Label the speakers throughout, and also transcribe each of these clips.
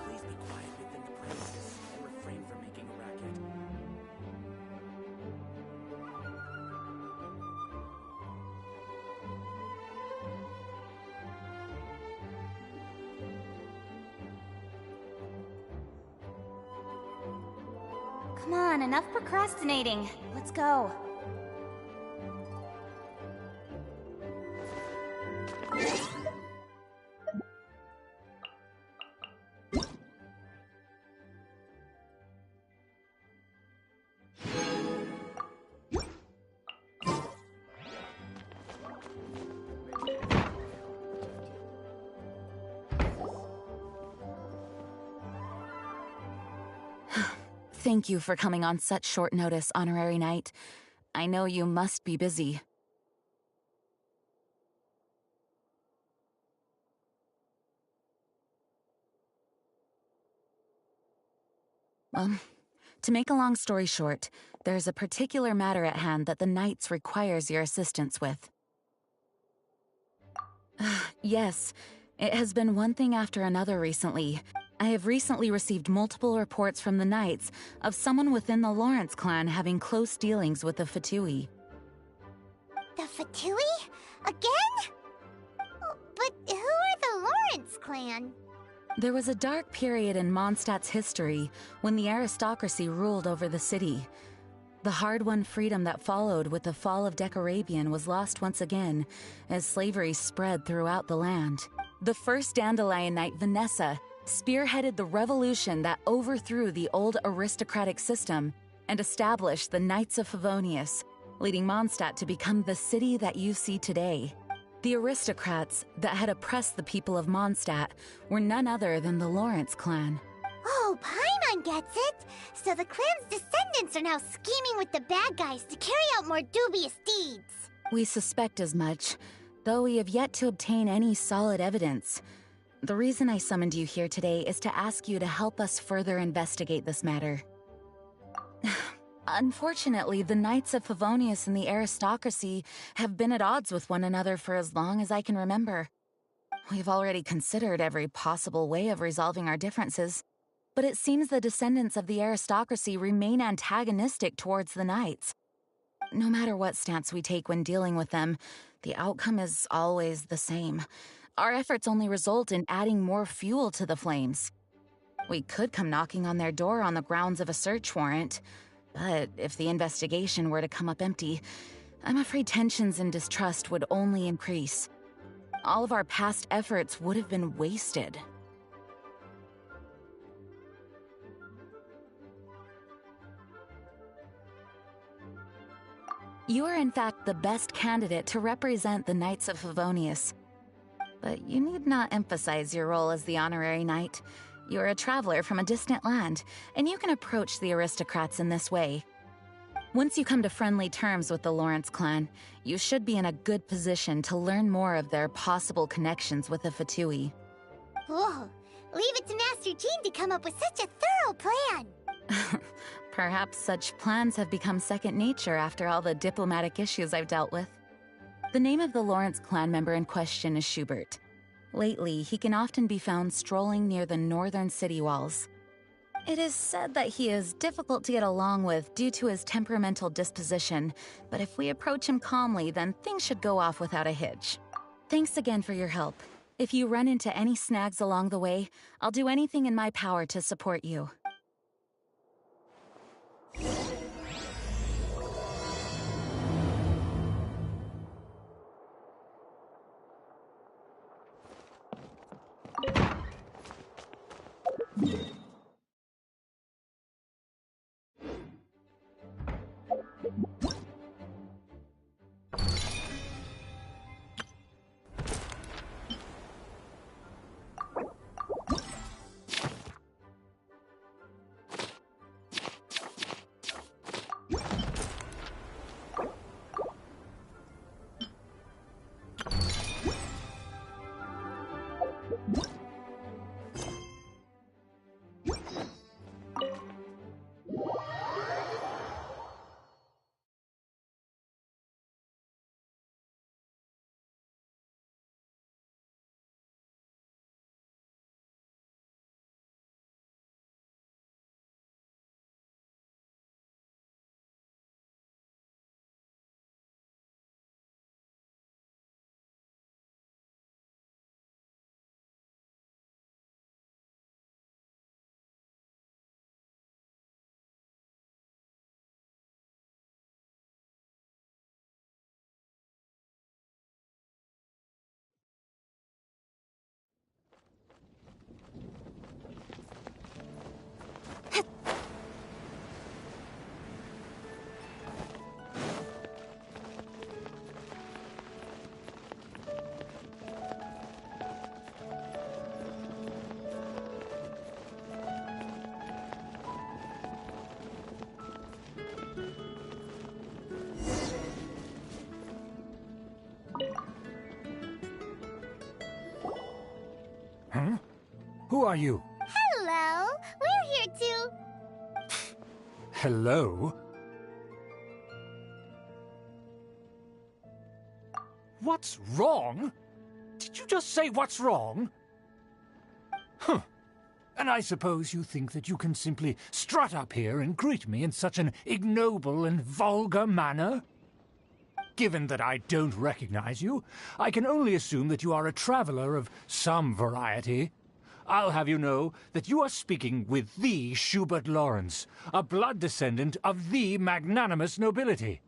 Speaker 1: Please be quiet within the premises and refrain from making a racket.
Speaker 2: Come on, enough procrastinating. Let's go.
Speaker 3: Thank you for coming on such short notice, Honorary Knight. I know you must be busy. To make a long story short, there's a particular matter at hand that the Knights requires your assistance with. Yes, it has been one thing after another recently. I have recently received multiple reports from the Knights of someone within the Lawrence clan having close dealings with the Fatui.
Speaker 4: The Fatui? Again? But who are the Lawrence clan?
Speaker 3: There was a dark period in Mondstadt's history when the aristocracy ruled over the city. The hard-won freedom that followed with the fall of Decarabian was lost once again as slavery spread throughout the land. The first Dandelion Knight, Vanessa, spearheaded the revolution that overthrew the old aristocratic system and established the Knights of Favonius, leading Mondstadt to become the city that you see today. The aristocrats that had oppressed the people of Mondstadt were none other than the Lawrence clan.
Speaker 4: Oh, Paimon gets it! So the clan's descendants are now scheming with the bad guys to carry out more dubious deeds.
Speaker 3: We suspect as much, though we have yet to obtain any solid evidence. The reason I summoned you here today is to ask you to help us further investigate this matter. Unfortunately, the Knights of Favonius and the aristocracy have been at odds with one another for as long as I can remember. We've already considered every possible way of resolving our differences, but it seems the descendants of the aristocracy remain antagonistic towards the Knights. No matter what stance we take when dealing with them, the outcome is always the same. Our efforts only result in adding more fuel to the flames. We could come knocking on their door on the grounds of a search warrant, but if the investigation were to come up empty, I'm afraid tensions and distrust would only increase. All of our past efforts would have been wasted. You are in fact the best candidate to represent the Knights of Favonius. But you need not emphasize your role as the Honorary Knight. You're a traveler from a distant land, and you can approach the aristocrats in this way. Once you come to friendly terms with the Lawrence clan, you should be in a good position to learn more of their possible connections with the Fatui.
Speaker 4: Whoa, leave it to Master Jean to come up with such a thorough plan!
Speaker 3: Perhaps such plans have become second nature after all the diplomatic issues I've dealt with. The name of the Lawrence clan member in question is Schubert. Lately, he can often be found strolling near the northern city walls. It is said that he is difficult to get along with due to his temperamental disposition, but if we approach him calmly, then things should go off without a hitch. Thanks again for your help. If you run into any snags along the way, I'll do anything in my power to support you.
Speaker 5: Who are you?
Speaker 4: Hello, we're here too.
Speaker 5: Hello? What's wrong? Did you just say what's wrong? Huh. And I suppose you think that you can simply strut up here and greet me in such an ignoble and vulgar manner? Given that I don't recognize you, I can only assume that you are a traveler of some variety. I'll have you know that you are speaking with the Schubert Lawrence, a blood descendant of the magnanimous nobility.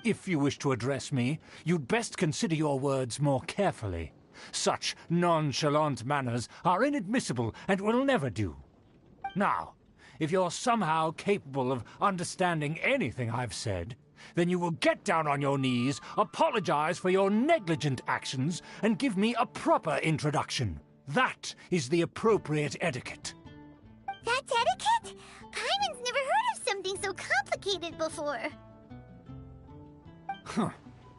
Speaker 5: If you wish to address me, you'd best consider your words more carefully. Such nonchalant manners are inadmissible and will never do. Now, if you're somehow capable of understanding anything I've said, then you will get down on your knees, apologize for your negligent actions, and give me a proper introduction. That is the appropriate etiquette.
Speaker 4: That's etiquette? Paimon's never heard of something so complicated before.
Speaker 5: Huh.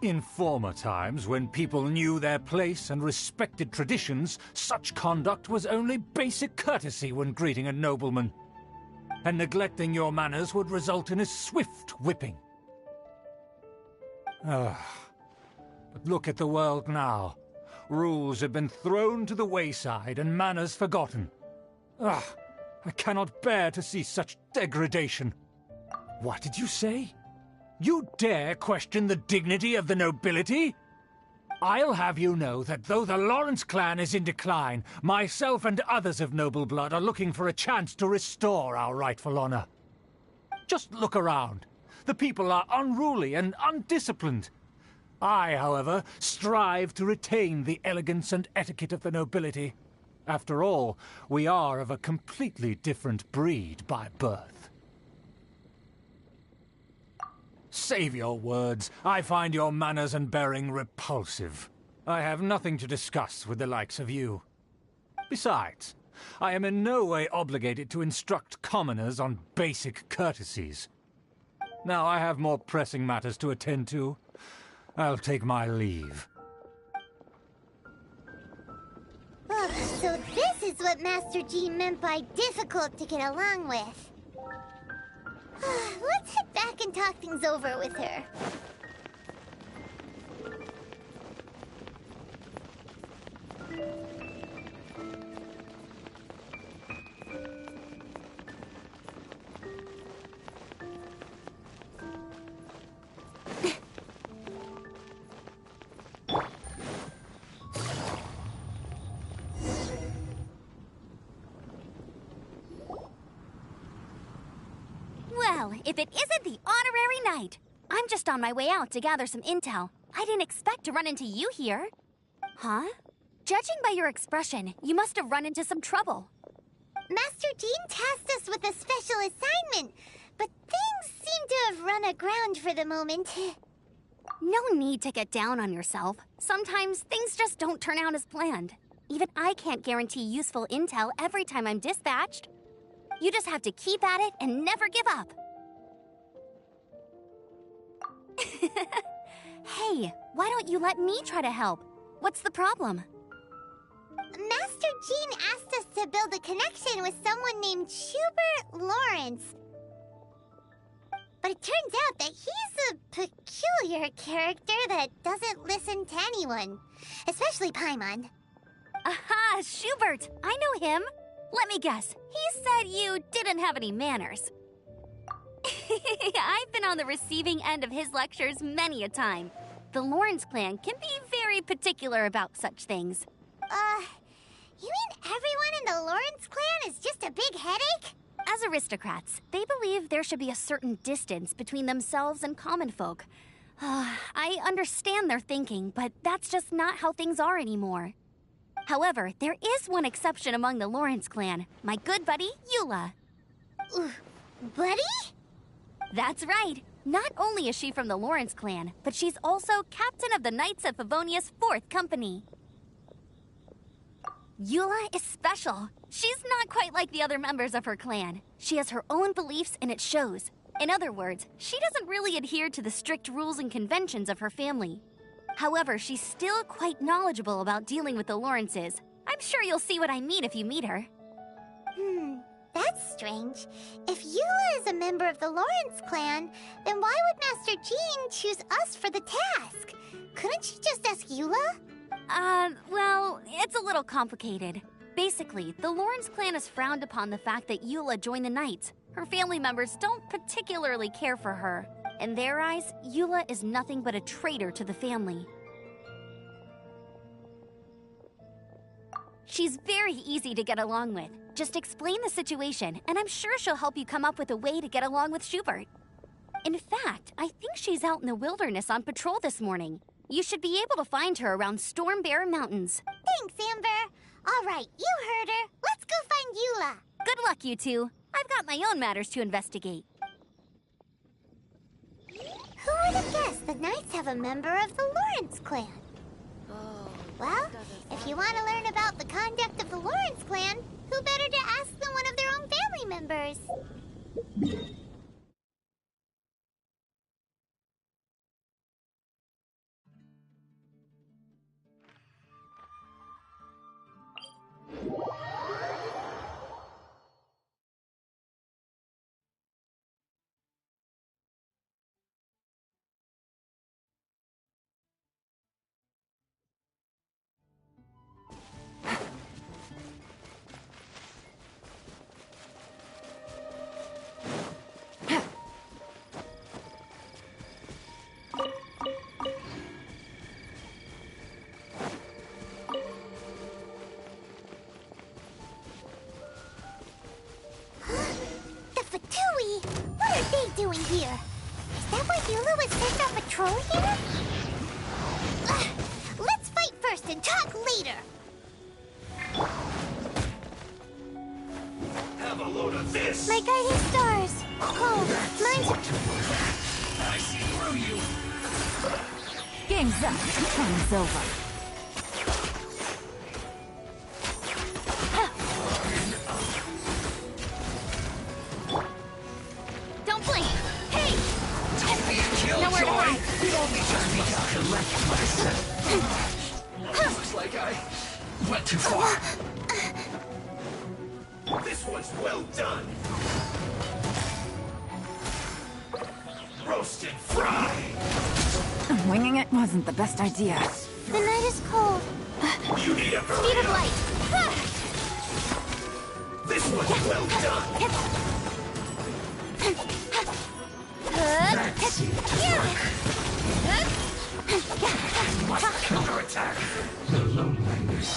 Speaker 5: In former times, when people knew their place and respected traditions, such conduct was only basic courtesy when greeting a nobleman. And neglecting your manners would result in a swift whipping. But look at the world now. Rules have been thrown to the wayside and manners forgotten. I cannot bear to see such degradation. What did you say? You dare question the dignity of the nobility? I'll have you know that though the Lawrence clan is in decline, myself and others of noble blood are looking for a chance to restore our rightful honor. Just look around. The people are unruly and undisciplined. I, however, strive to retain the elegance and etiquette of the nobility. After all, we are of a completely different breed by birth. Save your words. I find your manners and bearing repulsive. I have nothing to discuss with the likes of you. Besides, I am in no way obligated to instruct commoners on basic courtesies. Now I have more pressing matters to attend to. I'll take my leave.
Speaker 4: So this is what Master G meant by difficult to get along with. Let's head back and talk things over with her.
Speaker 2: Well, if it isn't the honorary knight. I'm just on my way out to gather some intel. I didn't expect to run into you here. Huh? Judging by your expression, you must have run into some trouble.
Speaker 4: Master Jean tasked us with a special assignment, but things seem to have run aground for the moment.
Speaker 2: No need to get down on yourself. Sometimes things just don't turn out as planned. Even I can't guarantee useful intel every time I'm dispatched. You just have to keep at it and never give up. Hey, why don't you let me try to help? What's the problem?
Speaker 4: Master Jean asked us to build a connection with someone named Schubert Lawrence. But it turns out that he's a peculiar character that doesn't listen to anyone, especially Paimon.
Speaker 2: Aha, Schubert! I know him. Let me guess, he said you didn't have any manners. I've been on the receiving end of his lectures many a time. The Lawrence clan can be very particular about such things.
Speaker 4: You mean everyone in the Lawrence clan is just a big headache?
Speaker 2: As aristocrats, they believe there should be a certain distance between themselves and common folk. I understand their thinking, but that's just not how things are anymore. However, there is one exception among the Lawrence clan, my good buddy, Eula.
Speaker 4: Buddy?
Speaker 2: That's right. Not only is she from the Lawrence clan, but she's also captain of the Knights of Favonia's 4th company. Eula is special. She's not quite like the other members of her clan. She has her own beliefs and it shows. In other words, she doesn't really adhere to the strict rules and conventions of her family. However, she's still quite knowledgeable about dealing with the Lawrences. I'm sure you'll see what I mean if you meet her.
Speaker 4: That's strange. If Eula is a member of the Lawrence clan, then why would Master Jean choose us for the task? Couldn't she just ask Eula?
Speaker 2: Well, it's a little complicated. Basically, the Lawrence clan has frowned upon the fact that Eula joined the Knights. Her family members don't particularly care for her. In their eyes, Eula is nothing but a traitor to the family. She's very easy to get along with. Just explain the situation, and I'm sure she'll help you come up with a way to get along with Schubert. In fact, I think she's out in the wilderness on patrol this morning. You should be able to find her around Storm Bear Mountains.
Speaker 4: Thanks, Amber. All right, you heard her. Let's go find Eula.
Speaker 2: Good luck, you two. I've got my own matters to investigate.
Speaker 4: Who would have guessed the Knights have a member of the Lawrence clan? Well, if you want to learn about the conduct of the Lawrence clan, who better to ask than one of their own family members? What are they doing here? Is that why Eula was sent on patrol here? Let's fight first and talk later.
Speaker 1: Have a load of this!
Speaker 4: My guiding stars. Oh, mine's...
Speaker 1: I see through you!
Speaker 3: Game's up. Time's over.
Speaker 1: Looks like I went too far. This one's well done. Roast and fry.
Speaker 3: Winging it wasn't the best idea.
Speaker 4: The night is cold.
Speaker 1: You need a
Speaker 4: Speed of light.
Speaker 1: This one's well done.
Speaker 4: That's
Speaker 1: Must counterattack. The loneliness.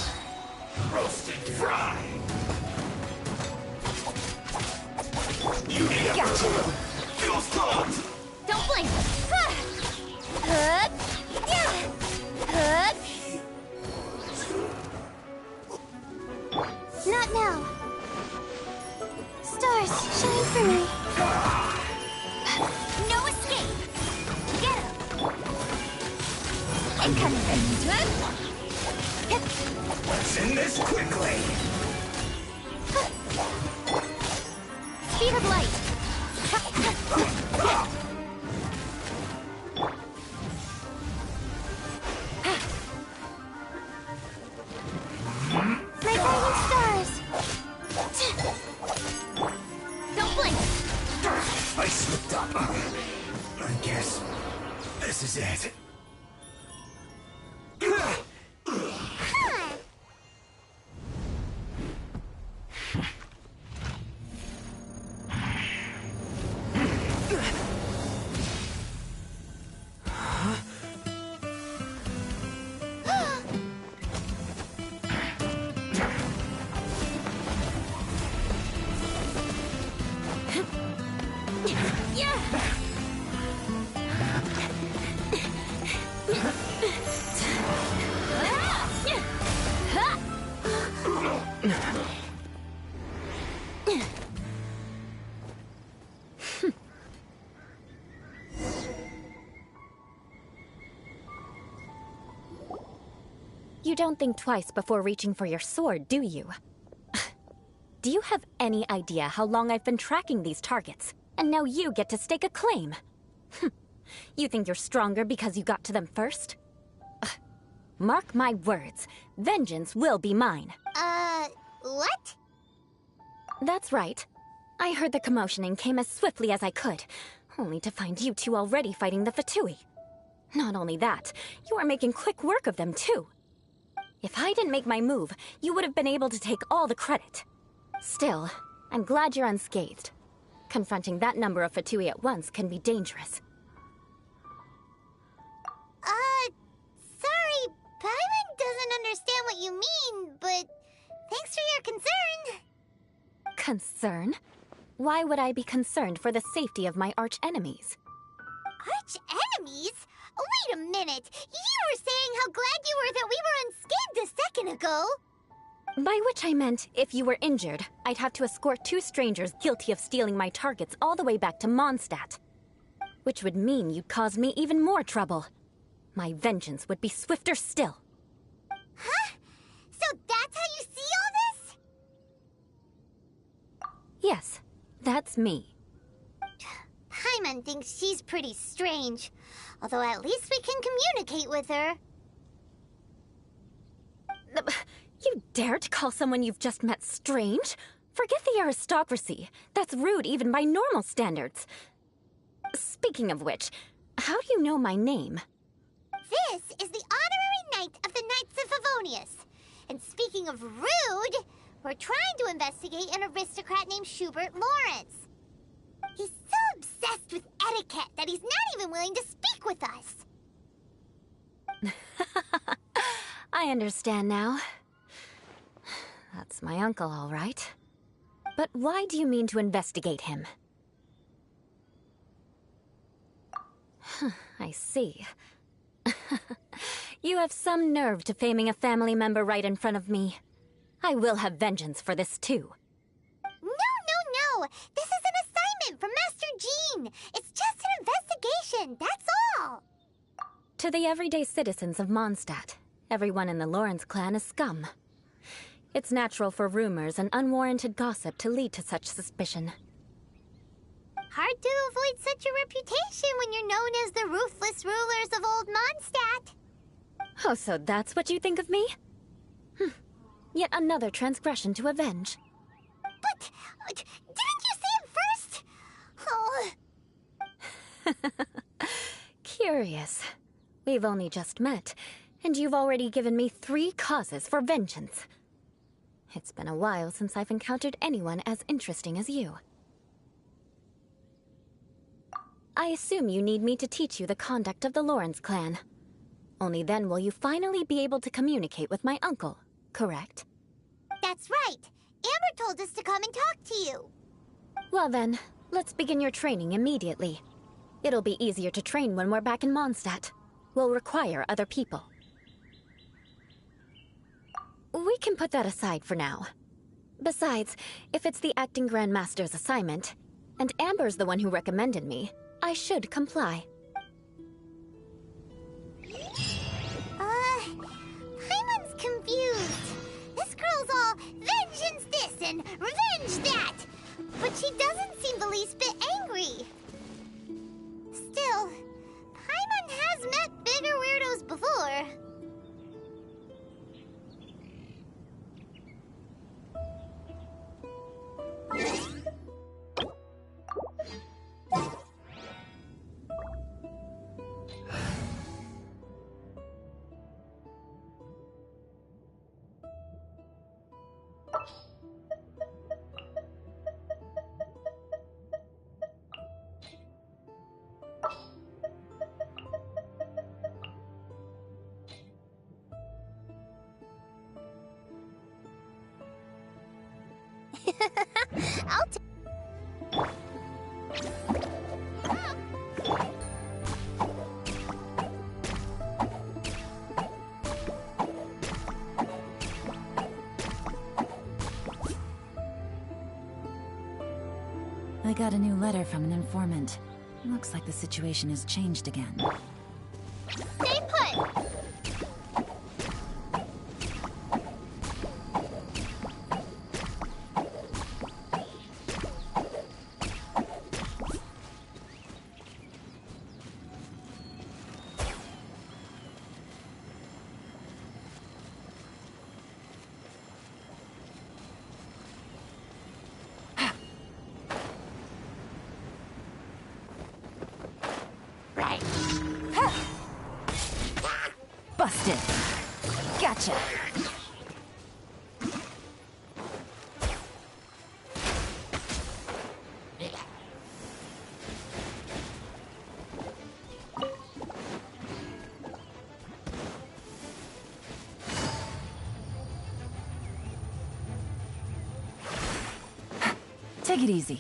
Speaker 1: Roast and fry. You need a Feel strong.
Speaker 2: Don't blink!
Speaker 4: Not now. Stars, shine for me.
Speaker 2: No escape! Get him! Incoming!
Speaker 1: Let's end this quickly.
Speaker 2: Speed of light!
Speaker 4: My guiding stars.
Speaker 2: Don't blink!
Speaker 1: I slipped up. I guess this is it.
Speaker 6: You don't think twice before reaching for your sword, do you? Do you have any idea how long I've been tracking these targets? And now you get to stake a claim. You think you're stronger because you got to them first? Mark my words, vengeance will be mine.
Speaker 4: What?
Speaker 6: That's right. I heard the commotion and came as swiftly as I could, only to find you two already fighting the Fatui. Not only that, you are making quick work of them too. If I didn't make my move, you would have been able to take all the credit. Still, I'm glad you're unscathed. Confronting that number of Fatui at once can be dangerous.
Speaker 4: Sorry, Paimon doesn't understand what you mean, but thanks for your concern.
Speaker 6: Concern? Why would I be concerned for the safety of my arch-enemies?
Speaker 4: Arch-enemies? Wait a minute! You were saying how glad you were that we were unscathed a second ago!
Speaker 6: By which I meant, if you were injured, I'd have to escort 2 strangers guilty of stealing my targets all the way back to Mondstadt. Which would mean you'd cause me even more trouble. My vengeance would be swifter still.
Speaker 4: Huh? So that's how you see all this?
Speaker 6: Yes, that's me.
Speaker 4: Paimon thinks she's pretty strange. Although at least we can communicate with her.
Speaker 6: You dare to call someone you've just met strange? Forget the aristocracy. That's rude even by normal standards. Speaking of which, how do you know my name?
Speaker 4: This is the honorary knight of the Knights of Favonius. And speaking of rude, we're trying to investigate an aristocrat named Schubert Lawrence. He's so obsessed with etiquette that he's not even willing to speak with us.
Speaker 6: I understand now. That's my uncle, all right. But why do you mean to investigate him? I see. You have some nerve to faming a family member right in front of me. I will have vengeance for this, too.
Speaker 4: No! This is an assignment from Master Jean! It's just an investigation, that's all!
Speaker 6: To the everyday citizens of Mondstadt, everyone in the Lawrence clan is scum. It's natural for rumors and unwarranted gossip to lead to such suspicion.
Speaker 4: Hard to avoid such a reputation when you're known as the ruthless rulers of Old Mondstadt.
Speaker 6: Oh, so that's what you think of me? Yet another transgression to avenge.
Speaker 4: But, didn't you say it first? Oh.
Speaker 6: Curious. We've only just met, and you've already given me 3 causes for vengeance. It's been a while since I've encountered anyone as interesting as you. I assume you need me to teach you the conduct of the Lawrence clan. Only then will you finally be able to communicate with my uncle, correct?
Speaker 4: That's right. Amber told us to come and talk to you.
Speaker 6: Well then, let's begin your training immediately. It'll be easier to train when we're back in Mondstadt. We'll require other people. We can put that aside for now. Besides, if it's the acting Grandmaster's assignment, and Amber's the one who recommended me, I should comply.
Speaker 4: Paimon's confused. This girl's all vengeance this and revenge that. But she doesn't seem the least bit angry. Still, Paimon has met bigger weirdos before.
Speaker 3: I got a new letter from an informant. Looks like the situation has changed again.
Speaker 4: Stay put!
Speaker 2: Busted. Gotcha. Take it easy.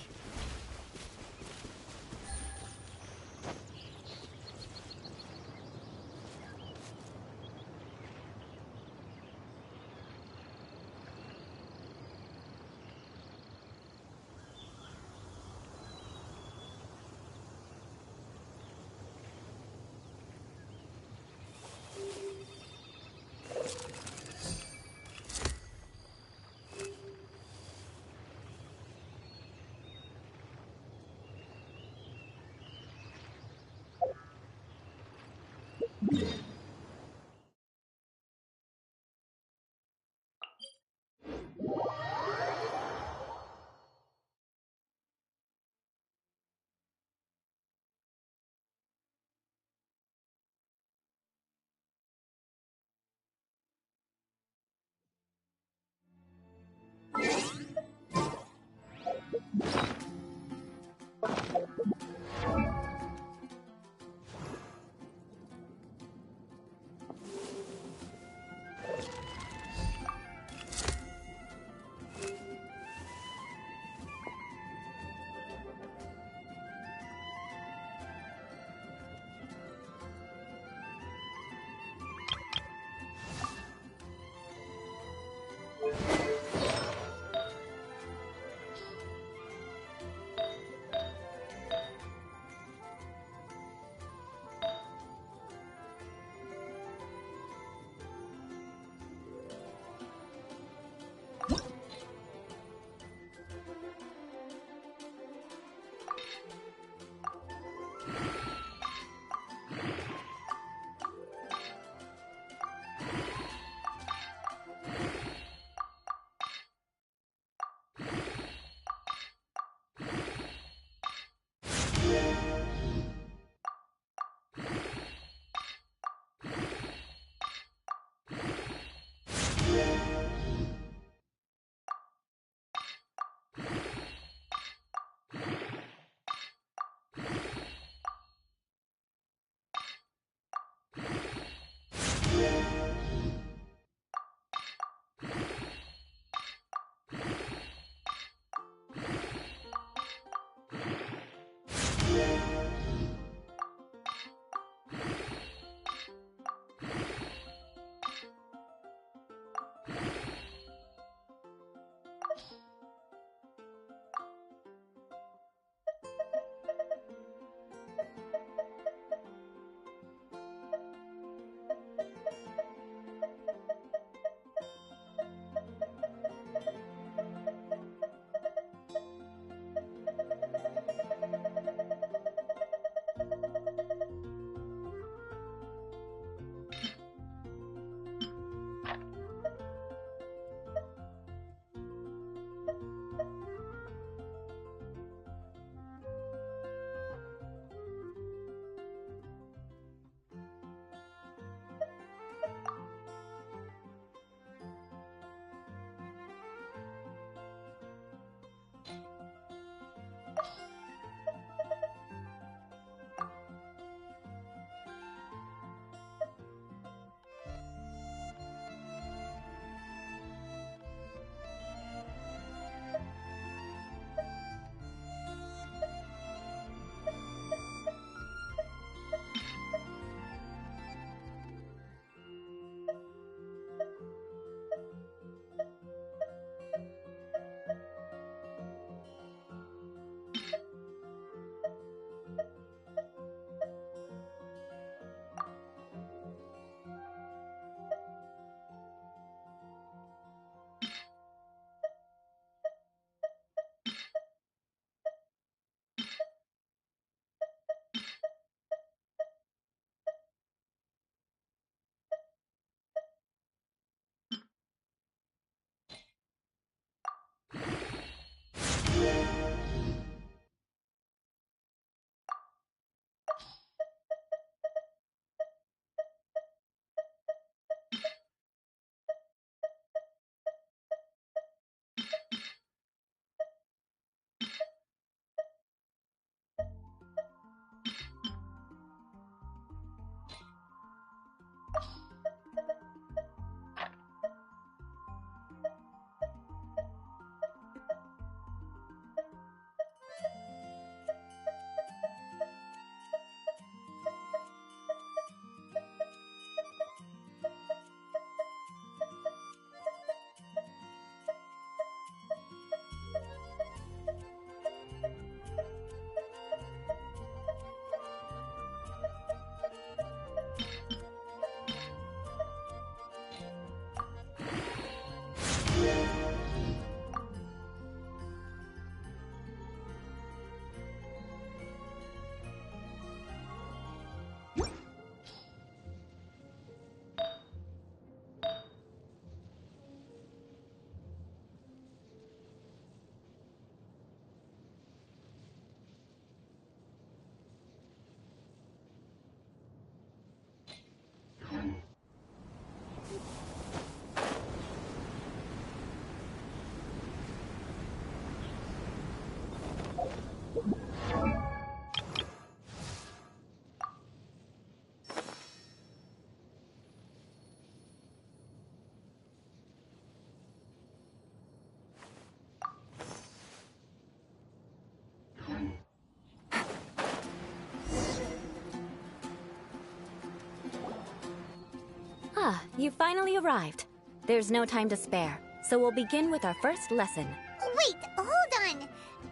Speaker 6: you finally arrived. There's no time to spare, so we'll begin with our first lesson.
Speaker 4: Wait, hold on.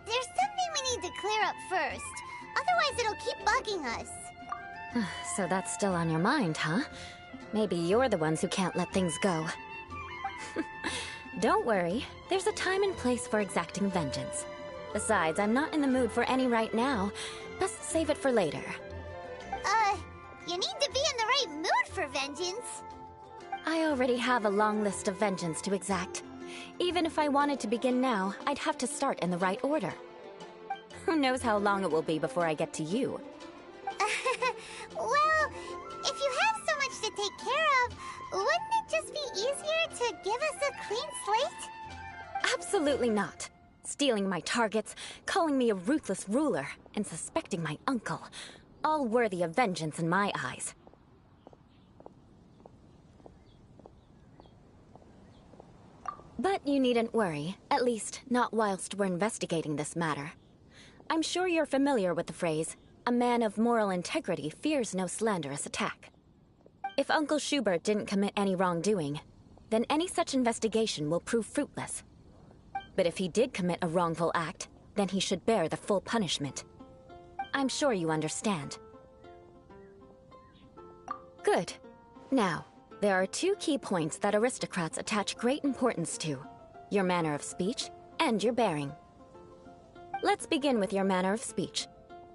Speaker 4: There's something we need to clear up first. Otherwise, it'll keep bugging us.
Speaker 6: So that's still on your mind, huh? Maybe you're the ones who can't let things go. Don't worry, there's a time and place for exacting vengeance. Besides, I'm not in the mood for any right now. Best save it for later.
Speaker 4: You need to be in the right mood for vengeance.
Speaker 6: I already have a long list of vengeance to exact. Even if I wanted to begin now, I'd have to start in the right order. Who knows how long it will be before I get to you?
Speaker 4: Well, if you have so much to take care of, wouldn't it just be easier to give us a clean slate?
Speaker 6: Absolutely not. Stealing my targets, calling me a ruthless ruler, and suspecting my uncle. All worthy of vengeance in my eyes. But you needn't worry, at least not whilst we're investigating this matter. I'm sure you're familiar with the phrase, a man of moral integrity fears no slanderous attack. If Uncle Schubert didn't commit any wrongdoing, then any such investigation will prove fruitless. But if he did commit a wrongful act, then he should bear the full punishment. I'm sure you understand. Good. Now, there are two key points that aristocrats attach great importance to: your manner of speech and your bearing. Let's begin with your manner of speech.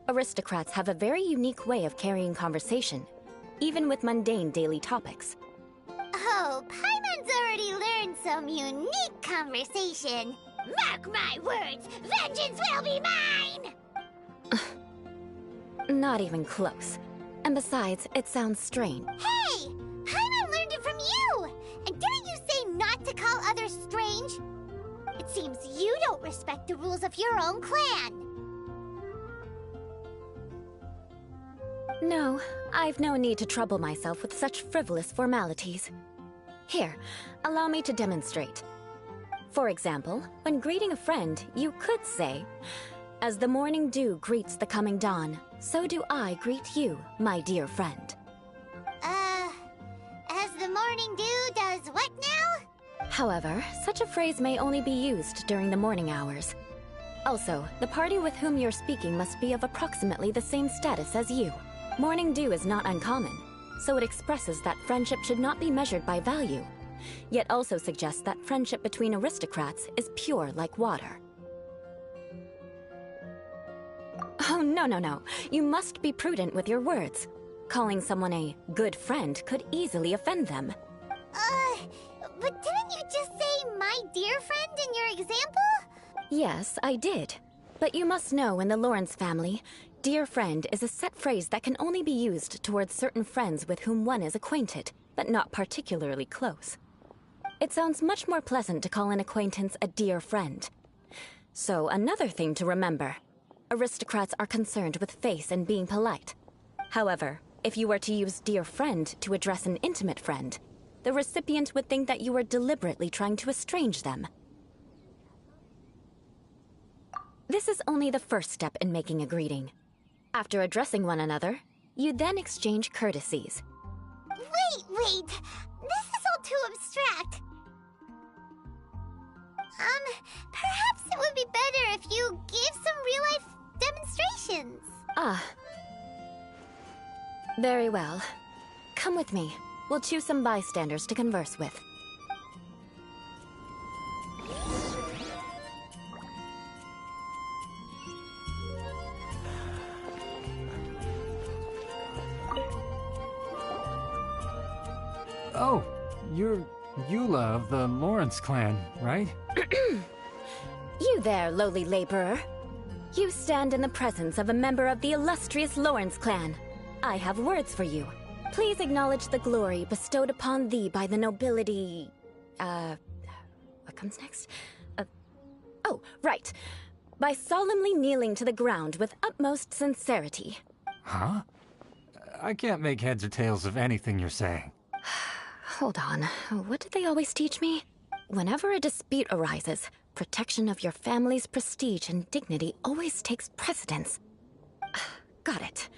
Speaker 6: Aristocrats have a very unique way of carrying conversation, even with mundane daily topics.
Speaker 4: Oh, Paimon's already learned some unique conversation. Mark my words, vengeance will be mine!
Speaker 6: Not even close. And besides, it sounds strange.
Speaker 4: Hey! Paimon learned it from you! And didn't you say not to call others strange? It seems you don't respect the rules of your own clan.
Speaker 6: No, I've no need to trouble myself with such frivolous formalities. Here, allow me to demonstrate. For example, when greeting a friend, you could say, "As the morning dew greets the coming dawn, so do I greet you, my dear friend."
Speaker 4: As the morning dew does what now?
Speaker 6: However, such a phrase may only be used during the morning hours. Also, the party with whom you're speaking must be of approximately the same status as you. Morning dew is not uncommon, so it expresses that friendship should not be measured by value, yet also suggests that friendship between aristocrats is pure like water. Oh, no. You must be prudent with your words. Calling someone a good friend could easily offend them.
Speaker 4: But didn't you just say my dear friend in your example?
Speaker 6: Yes, I did. But you must know in the Lawrence family, dear friend is a set phrase that can only be used towards certain friends with whom one is acquainted, but not particularly close. It sounds much more pleasant to call an acquaintance a dear friend. So another thing to remember. Aristocrats are concerned with face and being polite. However, if you were to use dear friend to address an intimate friend, the recipient would think that you were deliberately trying to estrange them. This is only the first step in making a greeting. After addressing one another, you then exchange courtesies.
Speaker 4: Wait! This is all too abstract. Perhaps it would be better if you gave some real-life demonstrations.
Speaker 6: Ah. Very well. Come with me. We'll choose some bystanders to converse with.
Speaker 5: Oh, you're Eula of the Lawrence clan, right?
Speaker 6: You there, lowly laborer. You stand in the presence of a member of the illustrious Lawrence clan. I have words for you. Please acknowledge the glory bestowed upon thee by the nobility... What comes next? Oh, right. By solemnly kneeling to the ground with utmost sincerity.
Speaker 5: Huh? I can't make heads or tails of anything you're saying.
Speaker 6: Hold on. What did they always teach me? Whenever a dispute arises, protection of your family's prestige and dignity always takes precedence. Got it.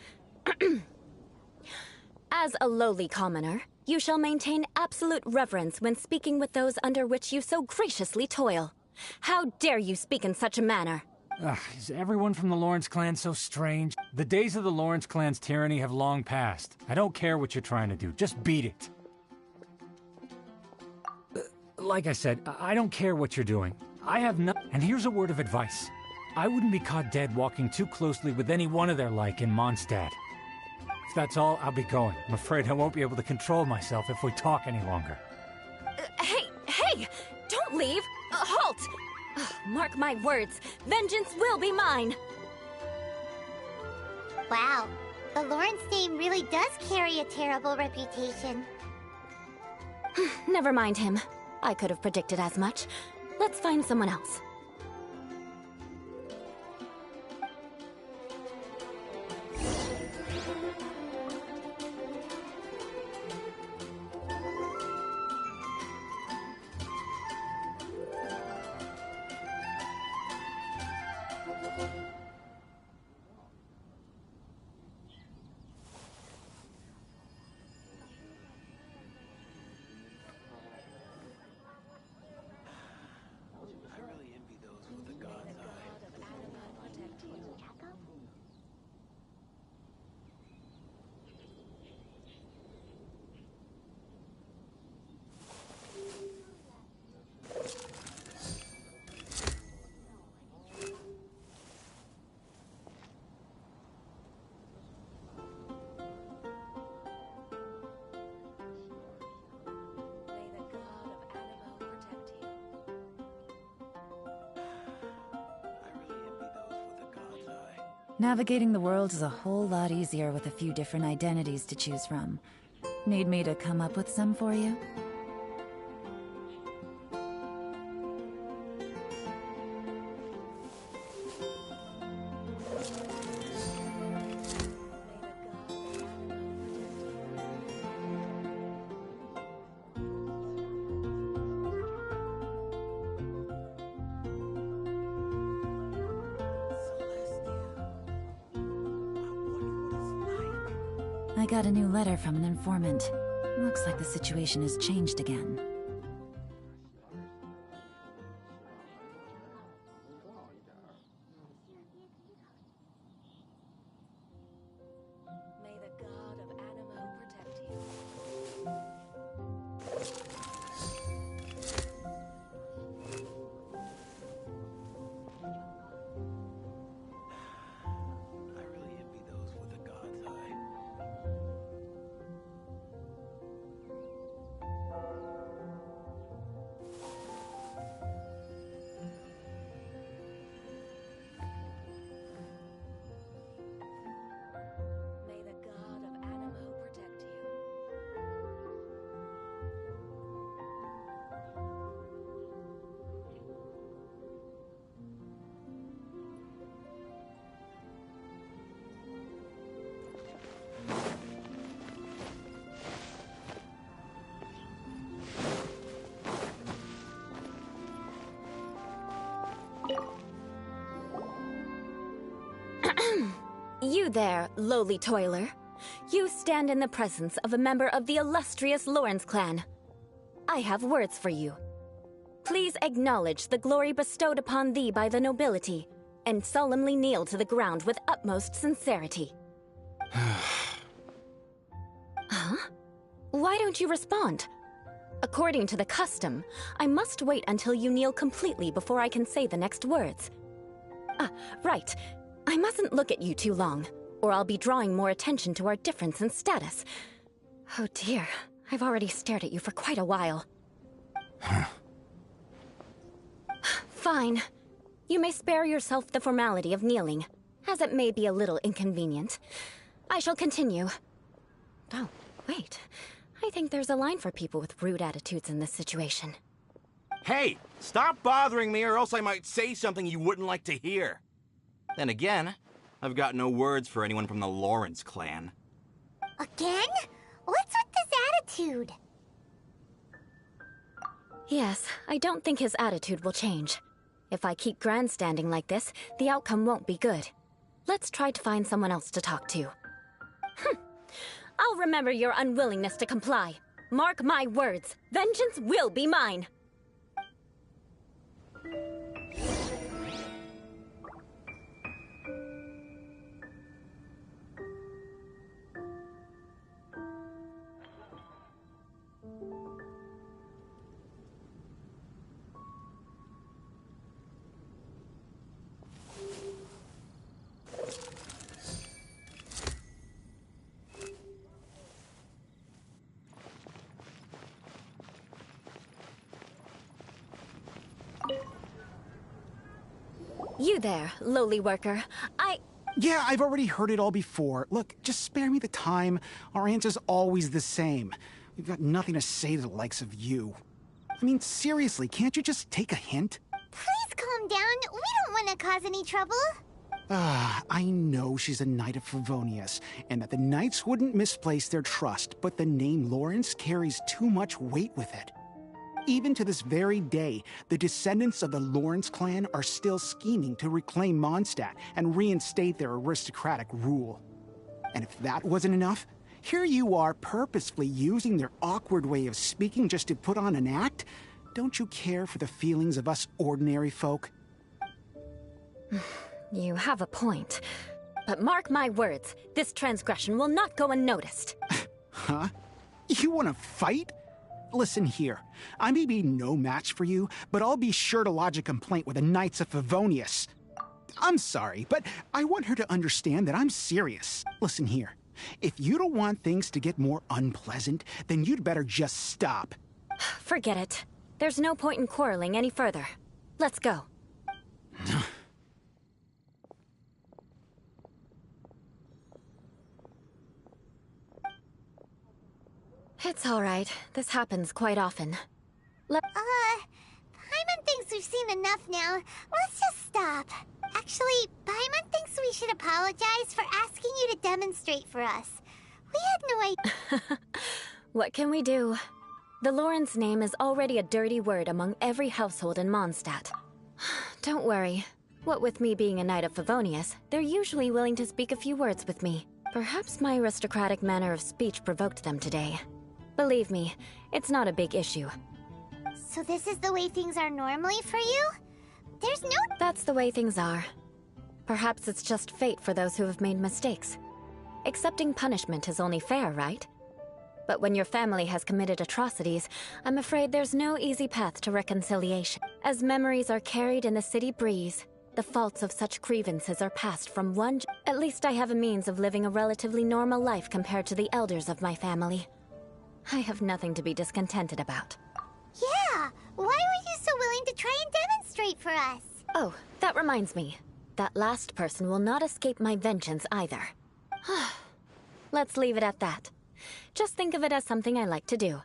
Speaker 6: As a lowly commoner, You shall maintain absolute reverence when speaking with those under which you so graciously toil. How dare you speak in such a manner?
Speaker 5: Ugh, is everyone from the Lawrence clan so strange? The days of the Lawrence clan's tyranny have long passed. I don't care what you're trying to do. Just beat it. Like I said, I don't care what you're doing. I have no... And here's a word of advice. I wouldn't be caught dead walking too closely with any one of their like in Mondstadt. If that's all, I'll be going. I'm afraid I won't be able to control myself if we talk any longer.
Speaker 6: Hey! Don't leave! Halt! Mark my words, vengeance will be mine!
Speaker 4: Wow, the Lawrence name really does carry a terrible reputation.
Speaker 6: Never mind him. I could have predicted as much. Let's find someone else.
Speaker 7: Navigating the world is a whole lot easier with a few different identities to choose from. Need me to come up with some for you? I got a new letter from an informant. Looks like the situation has changed again.
Speaker 6: May the god of Animo protect you.
Speaker 1: I really envy those with a god's eye.
Speaker 6: May the god of Animo protect you. You there, lowly toiler. You stand in the presence of a member of the illustrious Lawrence clan. I have words for you. Please acknowledge the glory bestowed upon thee by the nobility, and solemnly kneel to the ground with utmost sincerity. Huh? Why don't you respond? According to the custom, I must wait until you kneel completely before I can say the next words. Ah, right. I mustn't look at you too long, or I'll be drawing more attention to our difference in status. Oh dear, I've already stared at you for quite a while. Fine. You may spare yourself the formality of kneeling, as it may be a little inconvenient. I shall continue. Oh, wait. I think there's a line for people with rude attitudes in this situation.
Speaker 8: Hey, stop bothering me or else I might say something you wouldn't like to hear. Then again, I've got no words for anyone from the Lawrence clan.
Speaker 4: Again? What's with this attitude?
Speaker 6: Yes, I don't think his attitude will change. If I keep grandstanding like this, the outcome won't be good. Let's try to find someone else to talk to. I'll remember your unwillingness to comply. Mark my words, vengeance will be mine! You there, lowly worker.
Speaker 9: Yeah, I've already heard it all before. Look, just spare me the time. Our answer's always the same. We've got nothing to say to the likes of you. I mean, seriously, can't you just take a hint?
Speaker 4: Please calm down. We don't want to cause any trouble.
Speaker 9: I know she's a Knight of Favonius, and that the Knights wouldn't misplace their trust, but the name Lawrence carries too much weight with it. Even to this very day, the descendants of the Lawrence clan are still scheming to reclaim Mondstadt and reinstate their aristocratic rule. And if that wasn't enough, here you are purposefully using their awkward way of speaking just to put on an act? Don't you care for the feelings of us ordinary folk?
Speaker 6: You have a point. But mark my words, this transgression will not go unnoticed.
Speaker 9: Huh? You want to fight? Listen here, I may be no match for you, but I'll be sure to lodge a complaint with the Knights of Favonius. I'm sorry, but I want her to understand that I'm serious. Listen here, if you don't want things to get more unpleasant, then you'd better just stop.
Speaker 6: Forget it. There's no point in quarreling any further. Let's go. It's all right. This happens quite often.
Speaker 4: Paimon thinks we've seen enough now. Let's just stop. Actually, Paimon thinks we should apologize for asking you to demonstrate for us. We had no idea.
Speaker 6: What can we do? The Lawrence name is already a dirty word among every household in Mondstadt. Don't worry. What with me being a Knight of Favonius, they're usually willing to speak a few words with me. Perhaps my aristocratic manner of speech provoked them today. Believe me, it's not a big issue.
Speaker 4: So this is the way things are normally for you? There's no...
Speaker 6: That's the way things are. Perhaps it's just fate for those who have made mistakes. Accepting punishment is only fair, right? But when your family has committed atrocities, I'm afraid there's no easy path to reconciliation. As memories are carried in the city breeze, the faults of such grievances are passed from one... At least I have a means of living a relatively normal life compared to the elders of my family. I have nothing to be discontented about.
Speaker 4: Yeah! Why were you so willing to try and demonstrate for us?
Speaker 6: Oh, that reminds me. That last person will not escape my vengeance either. Let's leave it at that. Just think of it as something I like to do.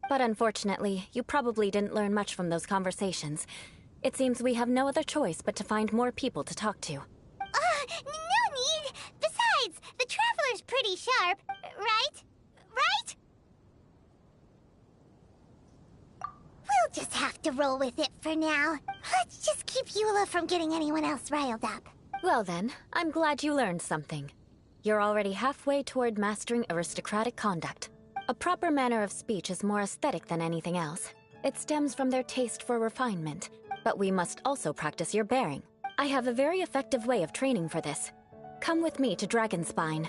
Speaker 6: But unfortunately, you probably didn't learn much from those conversations. It seems we have no other choice but to find more people to talk to.
Speaker 4: No need! Besides, the Traveler's pretty sharp, right? Right? We'll just have to roll with it for now. Let's just keep Eula from getting anyone else riled up.
Speaker 6: Well then, I'm glad you learned something. You're already halfway toward mastering aristocratic conduct. A proper manner of speech is more aesthetic than anything else. It stems from their taste for refinement. But we must also practice your bearing. I have a very effective way of training for this. Come with me to Dragonspine.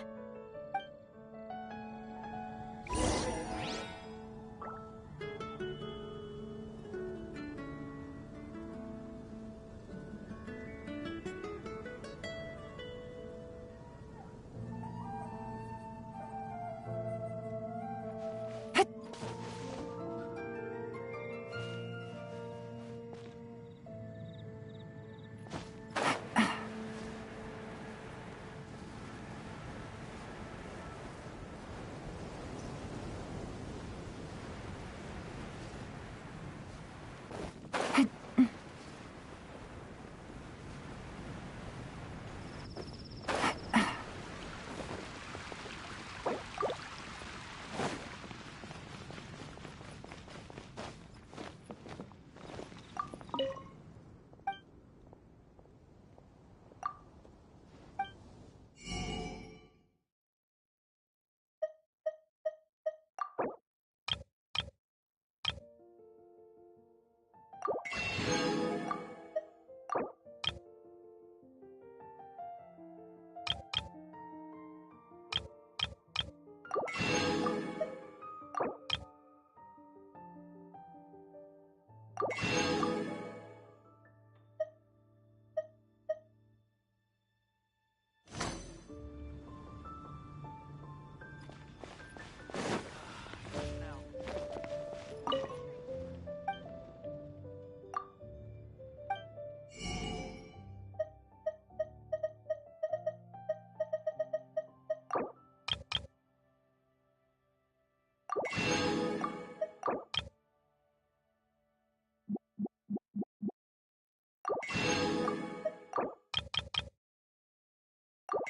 Speaker 2: Today's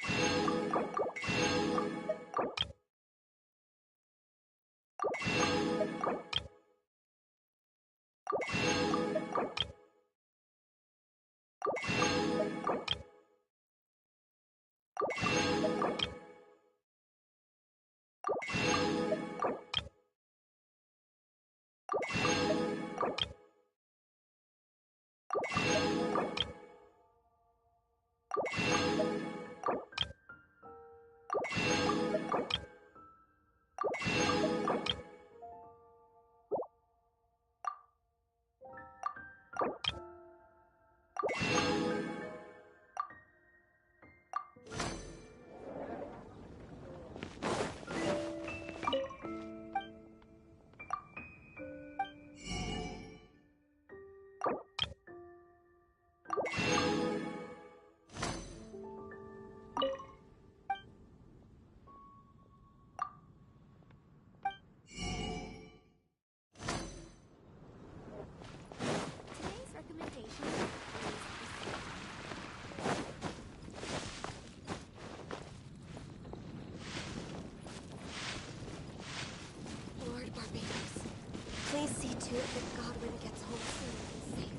Speaker 2: recommendation
Speaker 10: Lord Barbados, please see to it that Godwin gets home soon and safe.